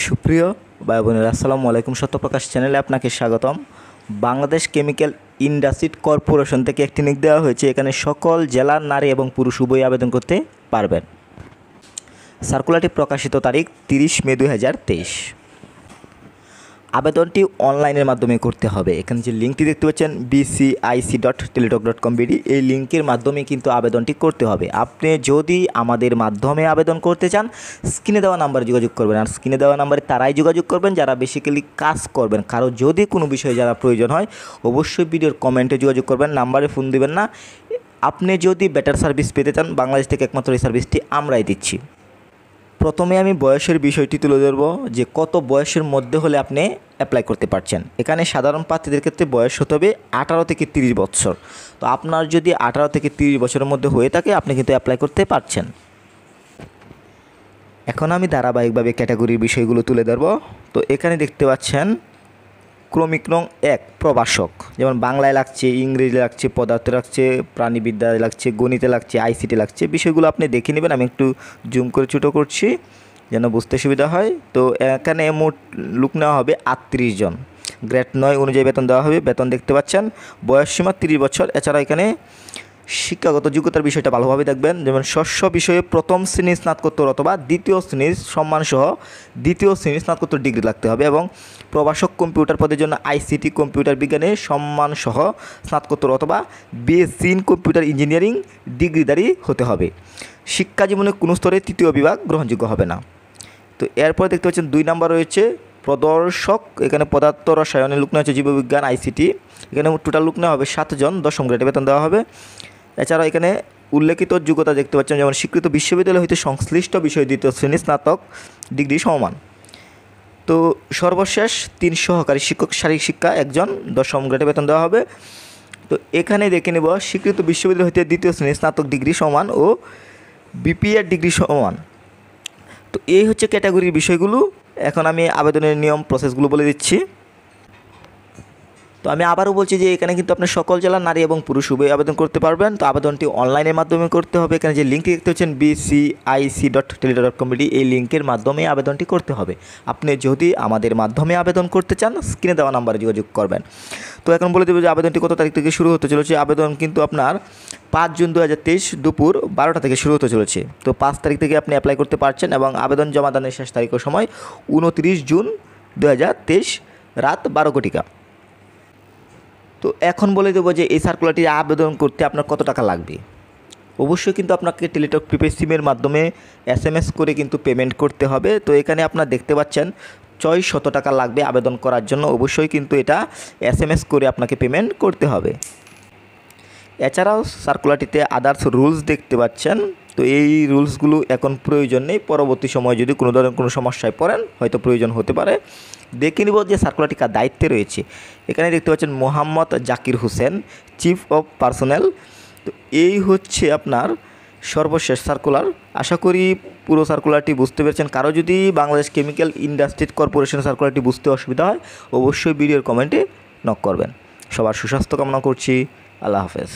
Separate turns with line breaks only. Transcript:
সুপ্রিয় ভাই বোনেরা, আসসালামু আলাইকুম। সত্যপ্রকাশ চ্যানেলে আপনাকে স্বাগতম। বাংলাদেশ কেমিক্যাল ইন্ডাস্ট্রি কর্পোরেশন থেকে একটি লিঙ্ক দেওয়া হয়েছে। এখানে সকল জেলার নারী এবং পুরুষ উভয়ই আবেদন করতে পারবেন। সার্কুলারটি প্রকাশিত তারিখ 30 মে 2023। আবেদনটি অনলাইনের মাধ্যমে করতে হবে। এখানে যে লিঙ্কটি দেখতে পাচ্ছেন bcic.teletalk.com.bd, এই লিঙ্কের মাধ্যমে কিন্তু আবেদনটি করতে হবে। আপনি যদি আমাদের মাধ্যমে আবেদন করতে চান, স্ক্রিনে দেওয়া নাম্বারে যোগাযোগ করবেন। আর স্ক্রিনে দেওয়া নাম্বারে তারাই যোগাযোগ করবেন যারা বেসিক্যালি কাজ করবেন। কারো যদি কোনো বিষয়ে যারা প্রয়োজন হয়, অবশ্যই ভিডিওর কমেন্টে যোগাযোগ করবেন, নাম্বারে ফোন দিবেন না। আপনি যদি বেটার সার্ভিস পেতে চান, বাংলাদেশ থেকে একমাত্র এই সার্ভিসটি আমরাই দিচ্ছি। প্রথমে আমি বয়সের বিষয়টি তুলে ধরব যে কত বয়সের মধ্যে হলে আপনি অ্যাপ্লাই করতে পারছেন। এখানে সাধারণ প্রার্থীদের ক্ষেত্রে বয়স হতে হবে 18 থেকে 30 বছর। তো আপনার যদি 18 থেকে 30 বছরের মধ্যে হয়ে থাকে, আপনি কিন্তু অ্যাপ্লাই করতে পারছেন। এখন আমি ধারাবাহিকভাবে ক্যাটাগরির বিষয়গুলো তুলে ধরব। তো এখানে দেখতে পাচ্ছেন ক্রমিক নং 1 প্রভাষক, যেমন বাংলায় লাগছে, ইংরেজি লাগছে, পদার্থে লাগছে, প্রাণীবিদ্যায় লাগছে, গণিতে লাগছে, আইসিটি লাগছে। বিষয়গুলো আপনি দেখে নেবেন। আমি একটু জুম করে ছোটো করছি যেন বুঝতে সুবিধা হয়। তো এখানে মোট লোক নেওয়া হবে 38 জন। গ্রেড 9 অনুযায়ী বেতন দেওয়া হবে। বেতন দেখতে পাচ্ছেন, বয়সসীমা 30 বছর। এছাড়া এখানে শিক্ষাগত যোগ্যতার বিষয়টা ভালোভাবে দেখবেন, যেমন শস্য বিষয়ে প্রথম শ্রেণীর স্নাতকোত্তর অথবা দ্বিতীয় শ্রেণীর সম্মানসহ দ্বিতীয় শ্রেণীর স্নাতকোত্তর ডিগ্রি লাগতে হবে, এবং প্রভাষক কম্পিউটার পদের জন্য আইসিটি কম্পিউটার বিজ্ঞানে সম্মানসহ স্নাতকোত্তর অথবা বিএসসি ইন কম্পিউটার ইঞ্জিনিয়ারিং ডিগ্রিধারী হতে হবে। শিক্ষা জীবনে কোনো স্তরে তৃতীয় বিভাগ গ্রহণযোগ্য হবে না। তো এরপরে দেখতে পাচ্ছেন 2 নাম্বার রয়েছে প্রদর্শক। এখানে পদার্থ রসায়নের লোক নেওয়া হচ্ছে, জীববিজ্ঞান, আইসিটি। এখানে টোটাল লোক নেওয়া হবে 7 জন, 10ম গ্রেডে বেতন দেওয়া হবে। এছাড়াও এখানে উল্লেখিত যোগ্যতা দেখতে পাচ্ছেন, যেমন স্বীকৃত বিশ্ববিদ্যালয় হইতে সংশ্লিষ্ট বিষয় দ্বিতীয় শ্রেণী স্নাতক ডিগ্রি সমমান। তো সর্বশেষ 3 সহকারী শিক্ষক শারীরিক শিক্ষা 1 জন, 10ম গ্রেডে বেতন দেওয়া হবে। তো এখানে দেখে নেব স্বীকৃত বিশ্ববিদ্যালয় হইতে দ্বিতীয় শ্রেণী স্নাতক ডিগ্রি সমান ও বিপিএড ডিগ্রি সমান। তো এই হচ্ছে ক্যাটাগরির বিষয়গুলো। এখন আমি আবেদনের নিয়ম প্রসেসগুলো বলে দিচ্ছি। তো আমি আবারও বলছি যে এখানে কিন্তু আপনার সকল জেলার নারী এবং পুরুষ উভয়ই আবেদন করতে পারবেন। তো আবেদনটি অনলাইনের মাধ্যমে করতে হবে। এখানে যে লিঙ্কটি দেখতে পাচ্ছেন bcic.teletalk.com.bd, এই লিঙ্কের মাধ্যমে আবেদনটি করতে হবে। আপনি যদি আমাদের মাধ্যমে আবেদন করতে চান, স্ক্রিনে দেওয়া নাম্বারে যোগাযোগ করবেন। তো এখন বলে দেবো যে আবেদনটি কত তারিখ থেকে শুরু হতে চলেছে। আবেদন কিন্তু আপনার 5 জুন 2023 দুপুর 12টা থেকে শুরু হতে চলেছে। তো 5 তারিখ থেকে আপনি অ্যাপ্লাই করতে পারছেন, এবং আবেদন জমা দানের শেষ তারিখ ও সময় 29 জুন 2023 রাত 12 ঘটিকা। তো এখন বলে দেবো যে এই সার্কুলারটি আবেদন করতে আপনার কত টাকা লাগবে। অবশ্যই কিন্তু আপনাকে টেলিটক প্রিপেড সিমের মাধ্যমে SMS করে কিন্তু পেমেন্ট করতে হবে। তো এখানে আপনারা দেখতে পাচ্ছেন 600 টাকা লাগবে আবেদন করার জন্য। অবশ্যই কিন্তু এটা SMS করে আপনাকে পেমেন্ট করতে হবে। এছাড়াও সার্কুলারটিতে আদার্স রুলস দেখতে পাচ্ছেন। তো এই রুলসগুলো এখন প্রয়োজন নেই, পরবর্তী সময়ে যদি কোনো ধরনের কোনো সমস্যায় পড়েন হয়তো প্রয়োজন হতে পারে। দেখে নিব যে সার্কুলারটি কার দায়িত্বে রয়েছে। এখানে দেখতে পাচ্ছেন Mohammad Zakir Hossain, chief of personnel. তো এই হচ্ছে আপনার সর্বশেষ সার্কুলার। আশা করি পুরো সার্কুলারটি বুঝতে পেরেছেন। কারো যদি বাংলাদেশ কেমিক্যাল ইন্ডাস্ট্রি কর্পোরেশন সার্কুলারটি বুঝতে অসুবিধা হয়, অবশ্যই ভিডিওর কমেন্টে নক করবেন। সবার সুস্বাস্থ্য কামনা করছি। আল্লাহ হাফেজ।